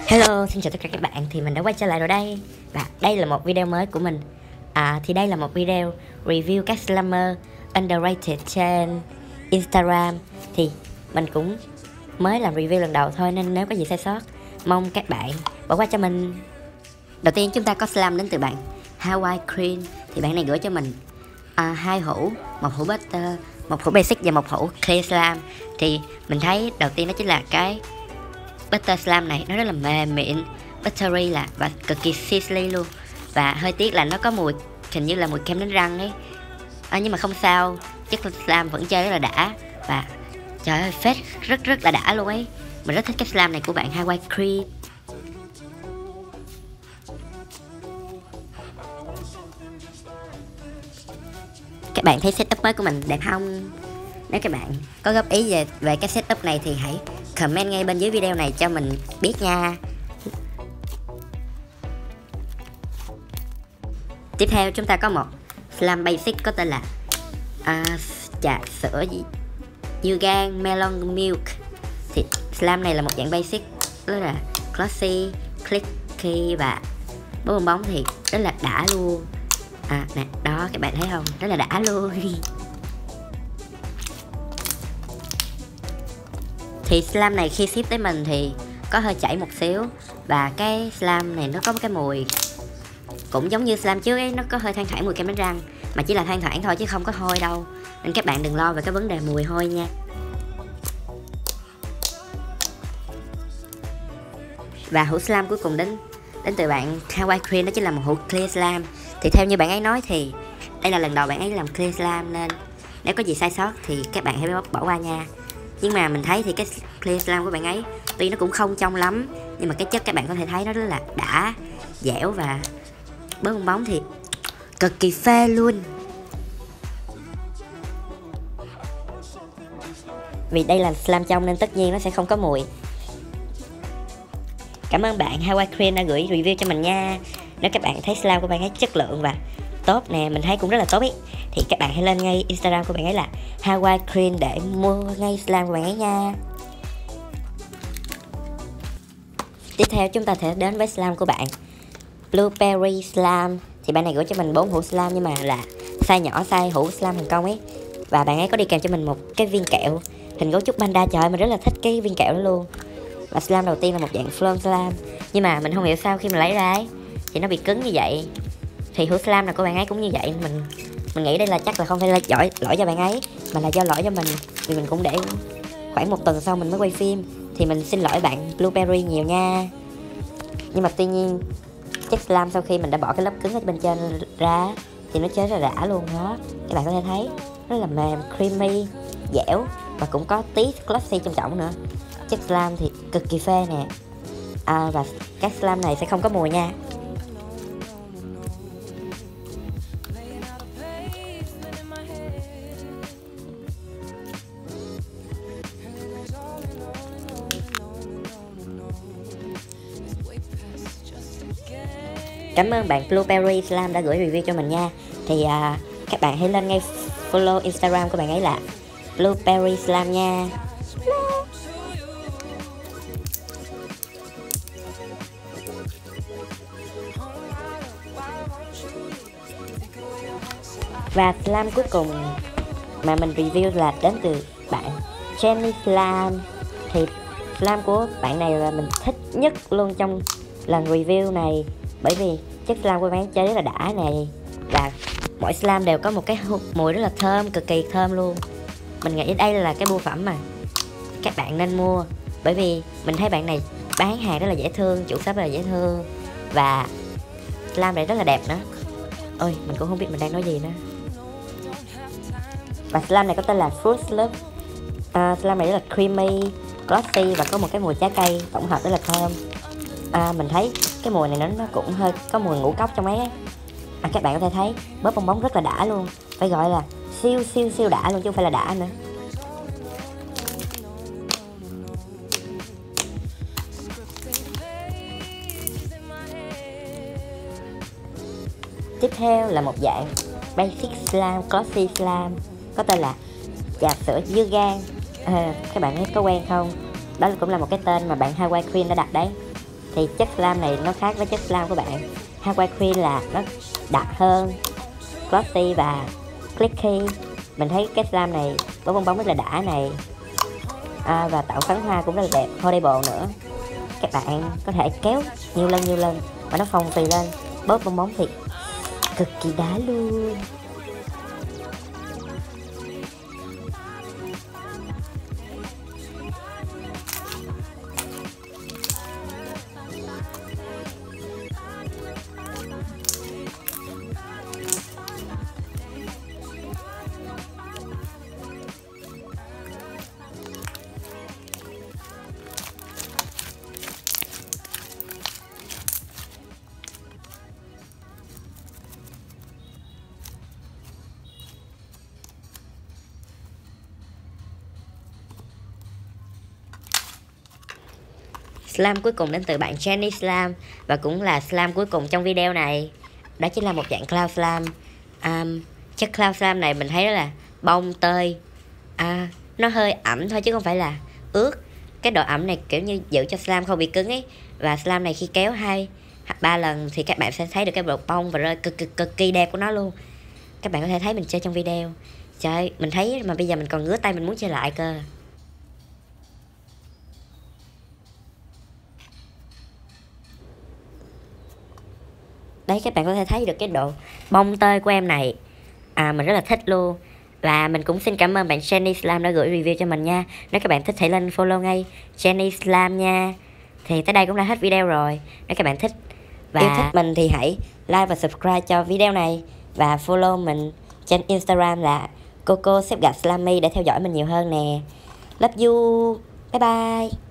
Hello, xin chào tất cả các bạn. Thì mình đã quay trở lại rồi đây. Và đây là một video mới của mình. Thì đây là một video review các slammer underrated trên Instagram. Thì mình cũng mới làm review lần đầu thôi, nên nếu có gì sai sót mong các bạn bỏ qua cho mình. Đầu tiên chúng ta có slam đến từ bạn Hawaii Cream. Thì bạn này gửi cho mình hai hũ, một hũ butter, một hũ basic và một hũ clear slam. Thì mình thấy đầu tiên đó chính là cái butter slam này, nó rất là mềm mịn, buttery và cực kỳ sizzly luôn. Và hơi tiếc là nó có mùi, hình như là mùi kem đánh răng ấy. Nhưng mà không sao, chất slam vẫn chơi rất là đã. Và trời ơi, phết rất là đã luôn ấy. Mình rất thích cái slam này của bạn Hawaii Cream. Các bạn thấy setup mới của mình đẹp không? Nếu các bạn có góp ý về cái setup này thì hãy comment ngay bên dưới video này cho mình biết nha. Tiếp theo chúng ta có một slam basic có tên là trà sữa dưa gan melon milk. Thì slam này là một dạng basic rất là glossy, clicky và bóng bóng thì rất là đã luôn. Nè, đó các bạn thấy không? Rất là đã luôn. Thì slam này khi ship tới mình thì có hơi chảy một xíu. Và cái slam này nó có một cái mùi cũng giống như slam trước ấy, nó có hơi thoang thoảng mùi kem đánh răng. Mà chỉ là thoang thoảng thôi chứ không có hôi đâu, nên các bạn đừng lo về cái vấn đề mùi hôi nha. Và hũ slam cuối cùng đến từ bạn Hawaii Cream, đó chính là một hũ clear slam. Thì theo như bạn ấy nói thì đây là lần đầu bạn ấy làm clear slam, nên nếu có gì sai sót thì các bạn hãy bỏ qua nha. Nhưng mà mình thấy thì cái clear slam của bạn ấy tuy nó cũng không trong lắm, nhưng mà cái chất các bạn có thể thấy nó rất là đã, dẻo và bóng bóng thì cực kỳ phê luôn. Vì đây là slam trong nên tất nhiên nó sẽ không có mùi. Cảm ơn bạn Hawaii Cream đã gửi review cho mình nha. Nếu các bạn thấy slam của bạn ấy chất lượng và tốt nè, mình thấy cũng rất là tốt ý, thì các bạn hãy lên ngay Instagram của bạn ấy là Hawaii Cream để mua ngay slam của bạn ấy nha. Tiếp theo chúng ta sẽ đến với slam của bạn Blueberry Slam. Thì bạn này gửi cho mình 4 hũ slam nhưng mà là size nhỏ, size hũ slam Hồng Kông ấy. Và bạn ấy có đi kèm cho mình một cái viên kẹo hình gấu trúc panda. Trời ơi, mình rất là thích cái viên kẹo đó luôn. Và slam đầu tiên là một dạng flown slam, nhưng mà mình không hiểu sao khi mình lấy ra ấy thì nó bị cứng như vậy. Thì hũ slam là của bạn ấy cũng như vậy. Mình nghĩ đây là chắc là không phải là lỗi cho bạn ấy, mà là do lỗi cho mình, vì mình cũng để khoảng 1 tuần sau mình mới quay phim. Thì mình xin lỗi bạn Blueberry nhiều nha. Nhưng mà tuy nhiên chất slam sau khi mình đã bỏ cái lớp cứng ở bên trên ra thì nó chơi rất là đã luôn đó. Các bạn có thể thấy rất là mềm, creamy, dẻo và cũng có tí glossy trong trọng nữa. Chất slam thì cực kỳ phê nè. Và các slam này sẽ không có mùi nha. Cảm ơn bạn Blueberry Slam đã gửi review cho mình nha. Thì các bạn hãy lên ngay follow Instagram của bạn ấy là Blueberry Slam nha. Và slam cuối cùng mà mình review là đến từ bạn Jenny Slam. Thì slam của bạn này là mình thích nhất luôn trong lần review này, bởi vì chất slam của bạn chơi rất là đã này. Và mỗi slam đều có một cái mùi rất là thơm, cực kỳ thơm luôn. Mình nghĩ đây là cái bưu phẩm mà các bạn nên mua, bởi vì mình thấy bạn này bán hàng rất là dễ thương, chủ shop rất là dễ thương. Và slam này rất là đẹp nữa. Ôi, mình cũng không biết mình đang nói gì nữa. Và slam này có tên là Fruit Loop. Slam này rất là creamy, glossy và có một cái mùi trái cây tổng hợp rất là thơm. Mình thấy cái mùi này nó cũng hơi có mùi ngũ cốc trong ấy. Các bạn có thể thấy bóp bong bóng rất là đã luôn. Phải gọi là siêu đã luôn chứ không phải là đã nữa. Tiếp theo là một dạng Basic Slam, Glossy Slam có tên là trà sữa dưa gan Các bạn thấy có quen không? Đó cũng là một cái tên mà bạn Hawaii Queen đã đặt đấy. Thì chất slam này nó khác với chất slam của bạn. Hawaii Queen là nó đặc hơn, glossy và clicky. Mình thấy cái slam này có bong bóng rất là đã này, và tạo phấn hoa cũng rất là đẹp, foldable nữa. Các bạn có thể kéo nhiều lần và nó phồng phì lên, bóp bong bóng thì cực kỳ đá luôn. Slam cuối cùng đến từ bạn Jenny Slam và cũng là slam cuối cùng trong video này. Đó chính là một dạng cloud slam. Chất cloud slam này mình thấy đó là bông tơi, nó hơi ẩm thôi chứ không phải là ướt. Cái độ ẩm này kiểu như giữ cho slam không bị cứng ấy. Và slam này khi kéo 2-3 lần thì các bạn sẽ thấy được cái độ bông và rơi cực kỳ đẹp của nó luôn. Các bạn có thể thấy mình chơi trong video. Trời ơi, mình thấy mà bây giờ mình còn ngứa tay, mình muốn chơi lại cơ. Đấy, các bạn có thể thấy được cái độ bông tơi của em này. Mình rất là thích luôn. Và mình cũng xin cảm ơn bạn Jenny Slam đã gửi review cho mình nha. Nếu các bạn thích hãy lên follow ngay Jenny Slam nha. Thì tới đây cũng đã hết video rồi. Nếu các bạn thích và yêu thích mình thì hãy like và subscribe cho video này. Và follow mình trên Instagram là Coco Xếp Gạch Slammy để theo dõi mình nhiều hơn nè. Love you. Bye bye.